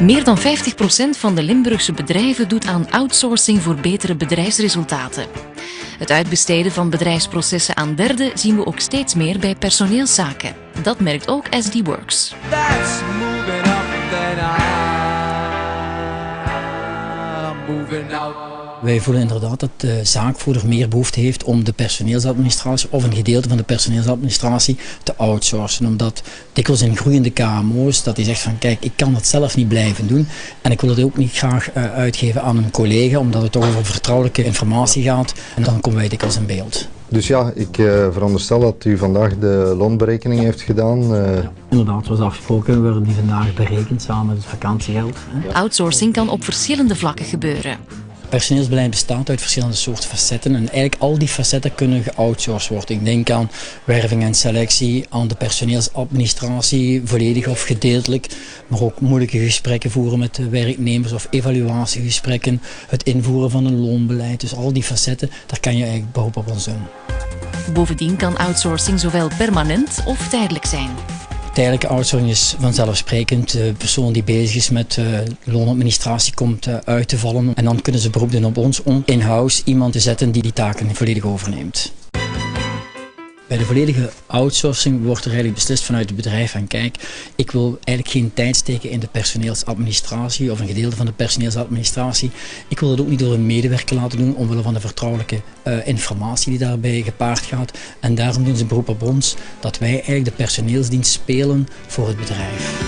Meer dan 50% van de Limburgse bedrijven doet aan outsourcing voor betere bedrijfsresultaten. Het uitbesteden van bedrijfsprocessen aan derden zien we ook steeds meer bij personeelszaken. Dat merkt ook SD Works. Wij voelen inderdaad dat de zaakvoerder meer behoefte heeft om de personeelsadministratie of een gedeelte van de personeelsadministratie te outsourcen. Omdat dikwijls in groeiende KMO's dat hij zegt van kijk, ik kan het zelf niet blijven doen en ik wil het ook niet graag uitgeven aan een collega omdat het toch over vertrouwelijke informatie gaat en dan komen wij dikwijls in beeld. Dus ja, ik veronderstel dat u vandaag de loonberekening heeft gedaan. Ja, inderdaad, was afgesproken. We werden die vandaag berekend samen met het vakantiegeld. Outsourcing kan op verschillende vlakken gebeuren. Personeelsbeleid bestaat uit verschillende soorten facetten en eigenlijk al die facetten kunnen geoutsourced worden. Ik denk aan werving en selectie, aan de personeelsadministratie, volledig of gedeeltelijk, maar ook moeilijke gesprekken voeren met de werknemers of evaluatiegesprekken, het invoeren van een loonbeleid. Dus al die facetten, daar kan je eigenlijk beroep op ons doen. Bovendien kan outsourcing zowel permanent of tijdelijk zijn. Tijdelijke outsourcing is vanzelfsprekend. De persoon die bezig is met loonadministratie komt uit te vallen. En dan kunnen ze beroep doen op ons om in-house iemand te zetten die die taken volledig overneemt. Bij de volledige outsourcing wordt er eigenlijk beslist vanuit het bedrijf van kijk, ik wil eigenlijk geen tijd steken in de personeelsadministratie of een gedeelte van de personeelsadministratie. Ik wil het ook niet door een medewerker laten doen omwille van de vertrouwelijke informatie die daarbij gepaard gaat. En daarom doen ze beroep op ons dat wij eigenlijk de personeelsdienst spelen voor het bedrijf.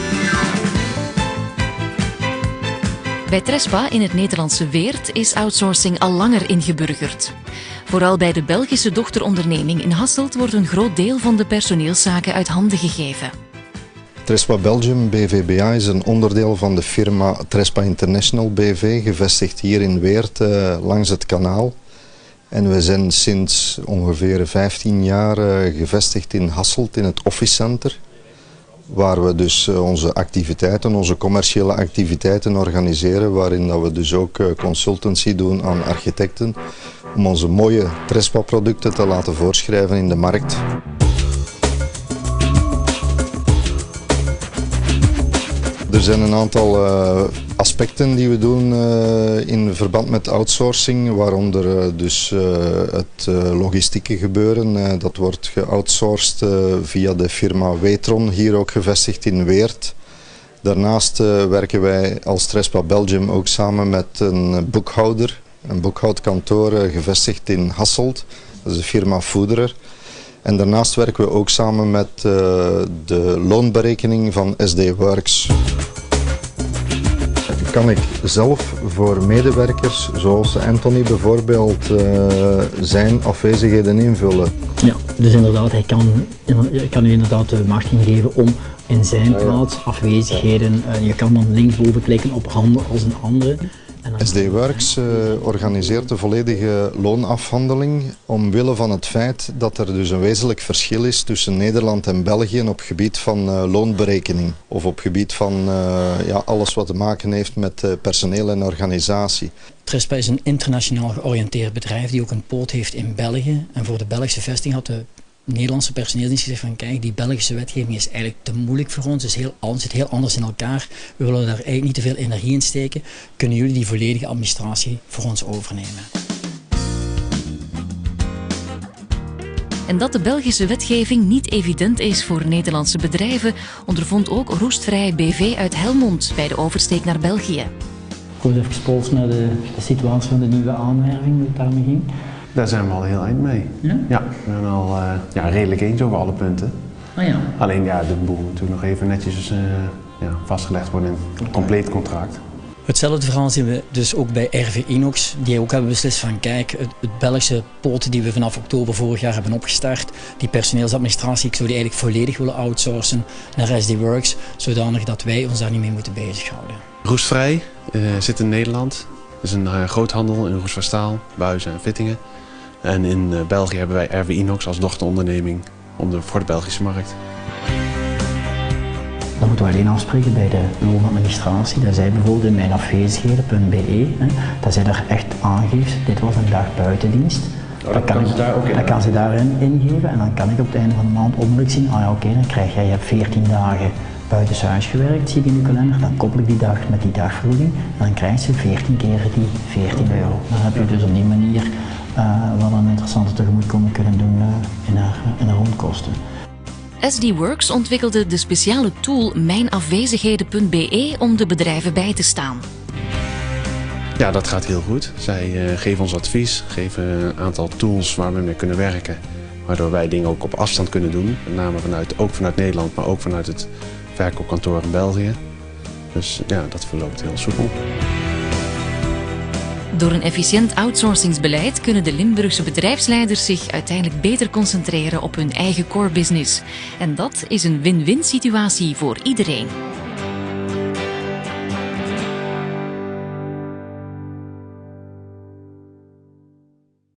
Bij Trespa in het Nederlandse Weert is outsourcing al langer ingeburgerd. Vooral bij de Belgische dochteronderneming in Hasselt wordt een groot deel van de personeelszaken uit handen gegeven. Trespa Belgium BVBA is een onderdeel van de firma Trespa International BV, gevestigd hier in Weert langs het kanaal. En we zijn sinds ongeveer 15 jaar gevestigd in Hasselt in het Office Center. Waar we dus onze activiteiten, onze commerciële activiteiten organiseren, waarin dat we dus ook consultancy doen aan architecten om onze mooie Trespa producten te laten voorschrijven in de markt. Er zijn een aantal aspecten die we doen in verband met outsourcing, waaronder dus het logistieke gebeuren. Dat wordt geoutsourced via de firma Wetron, hier ook gevestigd in Weert. Daarnaast werken wij als Trespa Belgium ook samen met een boekhouder, een boekhoudkantoor gevestigd in Hasselt. Dat is de firma Voederer. En daarnaast werken we ook samen met de loonberekening van SD Works. Kan ik zelf voor medewerkers, zoals Anthony bijvoorbeeld, zijn afwezigheden invullen? Ja, dus inderdaad, hij kan u inderdaad de macht geven om in zijn plaats afwezigheden, je kan dan linksboven klikken op handen als een andere. SD Works organiseert de volledige loonafhandeling omwille van het feit dat er dus een wezenlijk verschil is tussen Nederland en België op gebied van loonberekening of op gebied van alles wat te maken heeft met personeel en organisatie. Trespa is een internationaal georiënteerd bedrijf die ook een poot heeft in België en voor de Belgische vestiging had de Nederlandse personeelsdienst gezegd van kijk, die Belgische wetgeving is eigenlijk te moeilijk voor ons, het zit heel anders in elkaar. We willen daar eigenlijk niet te veel energie in steken. Kunnen jullie die volledige administratie voor ons overnemen? En dat de Belgische wetgeving niet evident is voor Nederlandse bedrijven, ondervond ook Roestvrij BV uit Helmond bij de oversteek naar België. Ik wil even polsen naar de situatie van de nieuwe aanwerving, hoe het daarmee ging. Daar zijn we al heel eind mee. Ja? Ja, we zijn al redelijk eens over alle punten. Ah, ja. Alleen ja, de boel moet natuurlijk nog even netjes vastgelegd worden in een compleet contract. Hetzelfde verhaal zien we dus ook bij RV Inox, die ook hebben beslist van kijk, het Belgische poot die we vanaf oktober vorig jaar hebben opgestart, die personeelsadministratie, ik zou die eigenlijk volledig willen outsourcen naar SD Works, zodanig dat wij ons daar niet mee moeten bezighouden. Roestvrij zit in Nederland. Het is een groothandel in roest van staal, buizen en fittingen. En in België hebben wij RV Inox als dochteronderneming voor de Belgische markt. Dan moeten we alleen afspreken bij de loonadministratie, dat zij bijvoorbeeld in mijn afwezigheden.be, dat zij daar echt aangeeft, dit was een dag buitendienst. Dan kan ze daarin ingeven en dan kan ik op het einde van de maand onmiddellijk zien, dan krijg jij, je hebt 14 dagen buitenshuis gewerkt, zie ik in de kalender. Dan koppel ik die dag met die dagvergoeding. En dan krijgt ze 14 keer die 14 euro. Dan heb je dus op die manier wel een interessante tegemoetkoming kunnen doen in haar rondkosten. SD Works ontwikkelde de speciale tool mijnafwezigheden.be om de bedrijven bij te staan. Ja, dat gaat heel goed. Zij geven ons advies, geven een aantal tools waar we mee kunnen werken. Waardoor wij dingen ook op afstand kunnen doen. Met name vanuit Nederland, maar ook vanuit het verkoopkantoor in België. Dus ja, dat verloopt heel soepel. Door een efficiënt outsourcingsbeleid kunnen de Limburgse bedrijfsleiders zich uiteindelijk beter concentreren op hun eigen core business. En dat is een win-win situatie voor iedereen.